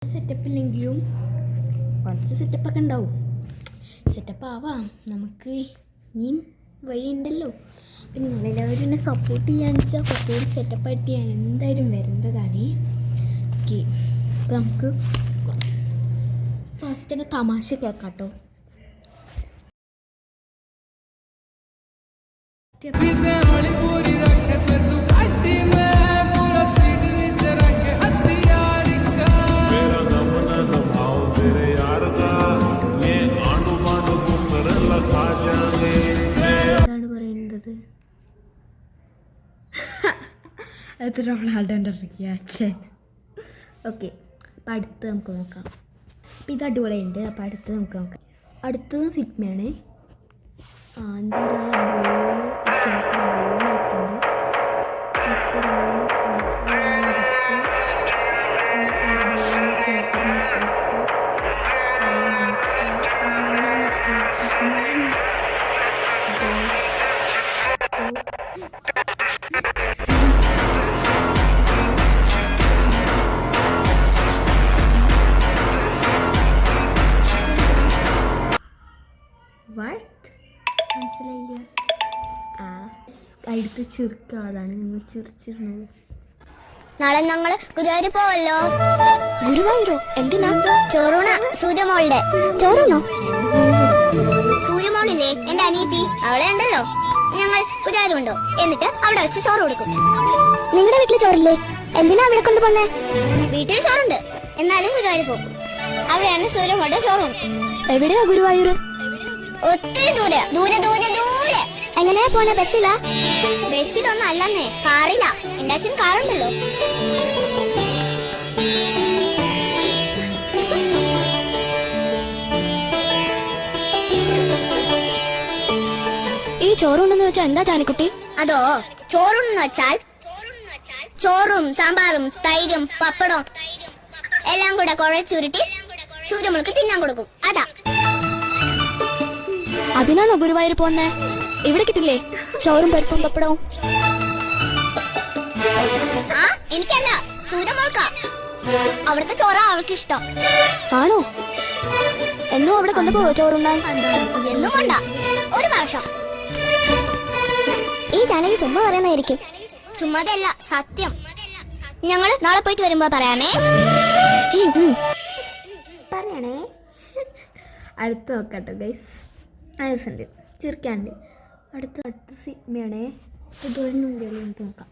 സെറ്റപ്പില്ലെങ്കിലും കുറച്ച് സെറ്റപ്പൊക്കെ ഉണ്ടാവും. സെറ്റപ്പ് ആവാം, നമുക്ക് ഇനിയും വഴിയുണ്ടല്ലോ. അപ്പം നിങ്ങളെല്ലാവരും എന്നെ സപ്പോർട്ട് ചെയ്യാന്ന് വെച്ചാൽ കുറച്ചുകൂടി സെറ്റപ്പായിട്ട് ഞാൻ എന്തായാലും വരുന്നതാണ്. ഓക്കെ, അപ്പം നമുക്ക് ഫസ്റ്റ് തന്നെ തമാശ കേൾക്കാം കേട്ടോ. എന്താണ് പറയുന്നത്? എത്ര ആളുടെ അച്ഛൻ. ഓക്കെ, അപ്പം അടുത്ത് നമുക്ക് നോക്കാം. അപ്പം ഇത് അടിപൊളിയുണ്ട്. അപ്പം അടുത്ത് നമുക്ക് നോക്കാം. അടുത്തതും സിഗ്മയാണ്. എന്താ പറയുക, ചോക്കർ ബോൾ ഇട്ടുണ്ട്. ഫസ്റ്റ് ഒരാൾ മനസ്സിലായില്ല. അടുത്ത് ചെറുക്കുള്ളതാണ്. നിങ്ങൾ ചെറിച്ചിരുന്നു. നാളെ ഞങ്ങള് ഗുരുവായൂർ പോവല്ലോ. ഗുരുവായൂരോ? എന്തിനാ? ചോറൂണ സൂര്യമോളുടെ. ചോറൂണോ? സൂര്യമോളില്ലേ, എന്റെ അനിയത്തി, അവളെ ഉണ്ടല്ലോ. ഞങ്ങൾ ഗുരുവായൂർ ഉണ്ടോ, എന്നിട്ട് അവിടെ വെച്ച് ചോറ് കൊടുക്കും. നിങ്ങളുടെ വീട്ടിൽ ചോറില്ലേ? എന്തിനാ അവിടെ കൊണ്ടുപോന്നെ? വീട്ടിൽ ചോറുണ്ട്, എന്നാലും ഗുരുവായൂർ പോകും. അവിടെയാണ് സൂര്യമോളുടെ ചോറുണ്ട്. എവിടെയാ ഗുരുവായൂർ? ഒത്തിരി ദൂരെ ദൂരെ ദൂരെ ദൂരെ. എങ്ങനെയാ പോണേ? ബസ്സിലാ? ബസ്സിലൊന്നും അല്ലെന്നേ, കാറില്ല. എന്റെ അച്ഛൻ കാറുണ്ടല്ലോ. ഈ ചോറുണ്ടെന്ന് വെച്ചാൽ എന്താ ജാനിക്കുട്ടി? അതോ, ചോറുണ്ടെന്ന് വെച്ചാൽ ചോറും സാമ്പാറും തൈരും പപ്പടവും എല്ലാം കൂടെ കുഴച്ചുരുട്ടി സൂര്യമോൾക്ക് തിന്നാൻ കൊടുക്കും. അതാ. അതിനാണോ ഗുരുവായൂർ പോന്നേ? ഇവിടെ കിട്ടില്ലേ ചോറും പരിപ്പും പപ്പടവും? ആ, എനിക്കല്ല, സൂര്യമോൾക്കാ. അവിടുത്തെ ചോറാ അവൾക്ക് ഇഷ്ടം. ആണോ? എന്നും അവിടെ കൊണ്ടുപോവോ ചോറുണ്ടാൻ? എന്നും കൊണ്ട, ഒരു പ്രാവശ്യം. ഈ ജാനകി ചുമ്മാ പറയുന്നതായിരിക്കും. ചുമ്മാതല്ല, സത്യം. ഞങ്ങള് നാളെ പോയിട്ട് വരുമ്പോ പറയാമേ. പറയണേ. അടുത്ത് നോക്കാട്ടോ ഗൈസ്. ഉണ്ട്, ചിരിക്കാണ്ട്. അടുത്ത് സിഗ്മയാണേ. ഇതൊന്നും കൂടി നോക്കാം.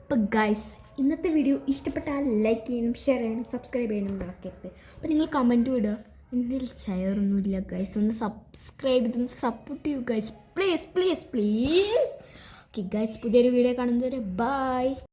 അപ്പോൾ ഗൈസ്, ഇന്നത്തെ വീഡിയോ ഇഷ്ടപ്പെട്ടാൽ ലൈക്ക് ചെയ്യണം, ഷെയർ ചെയ്യണം, സബ്സ്ക്രൈബ് ചെയ്യണം മറക്കരുത്. അപ്പോൾ നിങ്ങൾ കമൻറ്റ് വിടുക. എൻ്റെ ഷെയറൊന്നുമില്ല ഗൈസ്. ഒന്ന് സബ്സ്ക്രൈബ് ചെയ്ത് സപ്പോർട്ട് ചെയ്യൂ guys, please please please. Okay guys, പുതിയൊരു വീഡിയോ കാണുന്നതുവരെ ബൈ.